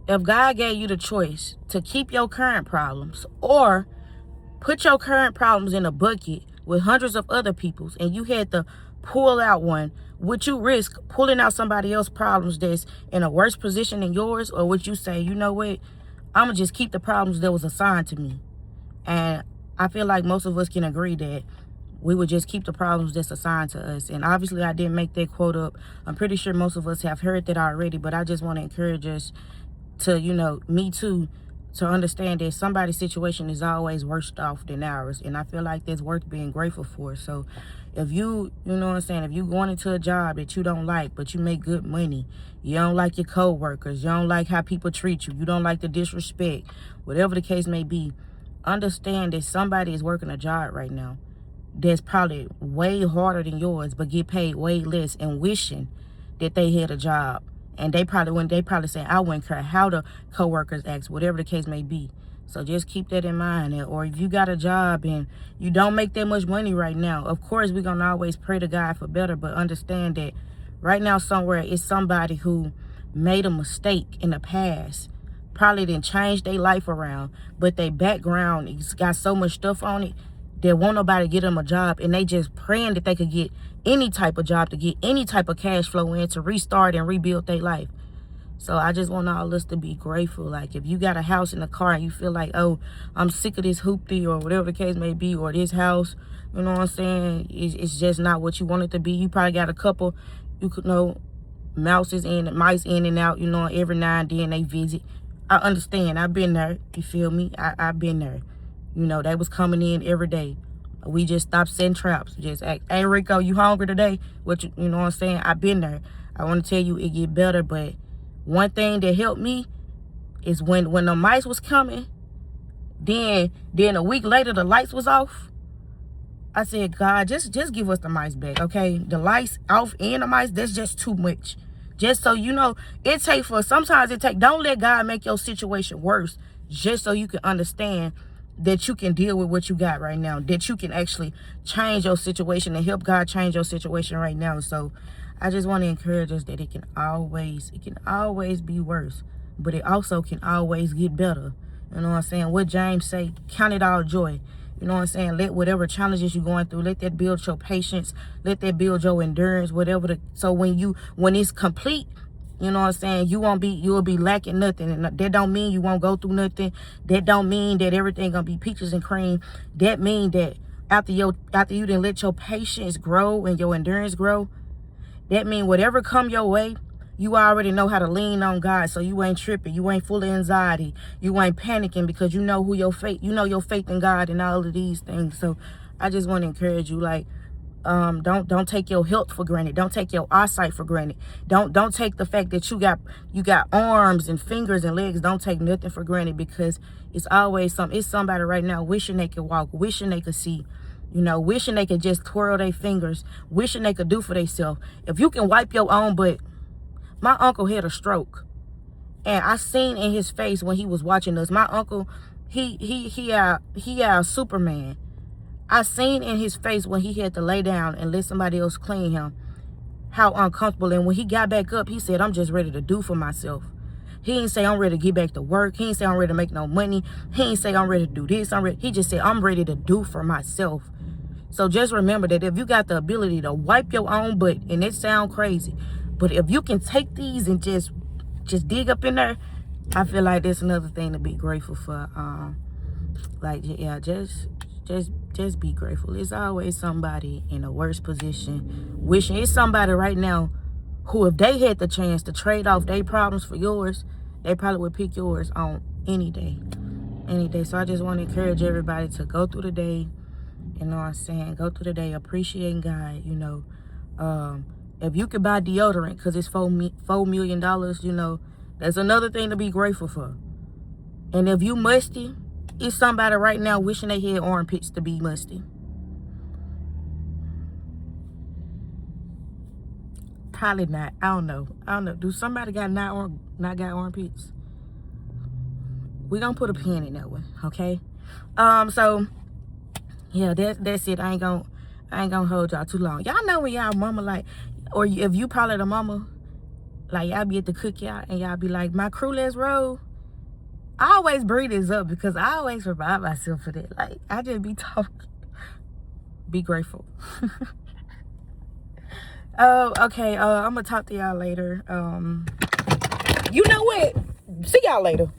if God gave you the choice to keep your current problems or put your current problems in a bucket with hundreds of other people's, and you had to pull out one, would you risk pulling out somebody else's problems that's in a worse position than yours? Or would you say, you know what, I'm going to just keep the problems that was assigned to me? And I feel like most of us can agree that we would just keep the problems that's assigned to us. And obviously I didn't make that quote up. I'm pretty sure most of us have heard that already, but I just want to encourage us to, you know, me too, to understand that somebody's situation is always worse off than ours. And I feel like that's worth being grateful for. So if you know what I'm saying, if you going into a job that you don't like, but you make good money, you don't like your co-workers, you don't like how people treat you, you don't like the disrespect, whatever the case may be, understand that somebody is working a job right now that's probably way harder than yours, but get paid way less, and wishing that they had a job. And they probably say, I wouldn't care how the co-workers act, whatever the case may be. So just keep that in mind. Or if you got a job and you don't make that much money right now, of course we're going to always pray to God for better, but understand that right now somewhere it's somebody who made a mistake in the past, probably didn't change their life around, but their background, it's got so much stuff on it that won't nobody get them a job, and they just praying that they could get any type of job to get any type of cash flow in to restart and rebuild their life. So I just want all us to be grateful. Like if you got a house and a car and you feel like, oh, I'm sick of this hoopty or whatever the case may be, or this house, you know what I'm saying, it's just not what you want it to be. You probably got a couple, you could know, mice in and out, you know, every now and then they visit. I understand. I've been there. You feel me? I've been there. You know, they was coming in every day. We just stopped setting traps. Just act, hey, Rico, you hungry today? You know what I'm saying? I've been there. I want to tell you it get better, but one thing that helped me is when the mice was coming, then a week later the lights was off. I said, God, just give us the mice back, okay? The lights off and the mice, that's just too much. Just so you know, don't let God make your situation worse, just so you can understand that you can deal with what you got right now, that you can actually change your situation and help God change your situation right now. So I just want to encourage us that it can always be worse, but it also can always get better. You know what I'm saying? What James say, count it all joy. You know what I'm saying? Let whatever challenges you're going through, let that build your patience, let that build your endurance, so when it's complete, you know what I'm saying, you'll be lacking nothing. And that don't mean you won't go through nothing. That don't mean that everything gonna be peaches and cream. That mean that after you done let your patience grow and your endurance grow, that mean whatever come your way, you already know how to lean on God, so you ain't tripping, you ain't full of anxiety, you ain't panicking, because you know your faith in God and all of these things. So I just want to encourage you, like, don't take your health for granted. Don't take your eyesight for granted. Don't take the fact that you got arms and fingers and legs. Don't take nothing for granted, because it's always somebody right now wishing they could walk, wishing they could see, you know, wishing they could just twirl their fingers, wishing they could do for themselves. If you can wipe your own butt. My uncle had a stroke, and I seen in his face when he was watching us. My uncle, he a Superman. I seen in his face when he had to lay down and let somebody else clean him, how uncomfortable. And when he got back up, he said, I'm just ready to do for myself. He didn't say I'm ready to get back to work. He didn't say I'm ready to make no money. He didn't say I'm ready to do this. He just said I'm ready to do for myself. So just remember that if you got the ability to wipe your own butt, and it sound crazy, but if you can take these and just dig up in there, I feel like that's another thing to be grateful for. Like, yeah, just be grateful. There's always somebody in a worse position wishing. It's somebody right now who, if they had the chance to trade off their problems for yours, they probably would pick yours on any day. So I just want to encourage everybody to go through the day, you know what I'm saying, go through the day appreciating God, you know. If you could buy deodorant because it's $4 million, you know, that's another thing to be grateful for. And if you musty, it's somebody right now wishing they had armpits to be musty. Probably not. I don't know. Do somebody not got armpits? We're gonna put a pin in that one, okay? So yeah, that's it. I ain't gonna hold y'all too long. Y'all know when y'all mama like, or if you probably the mama, Like, y'all be at the cookout and y'all be like, my crew, let's roll. I always bring this up because I always remind myself of that. Like, I just be talking. Be grateful. Okay, I'm gonna talk to y'all later. You know what? See y'all later.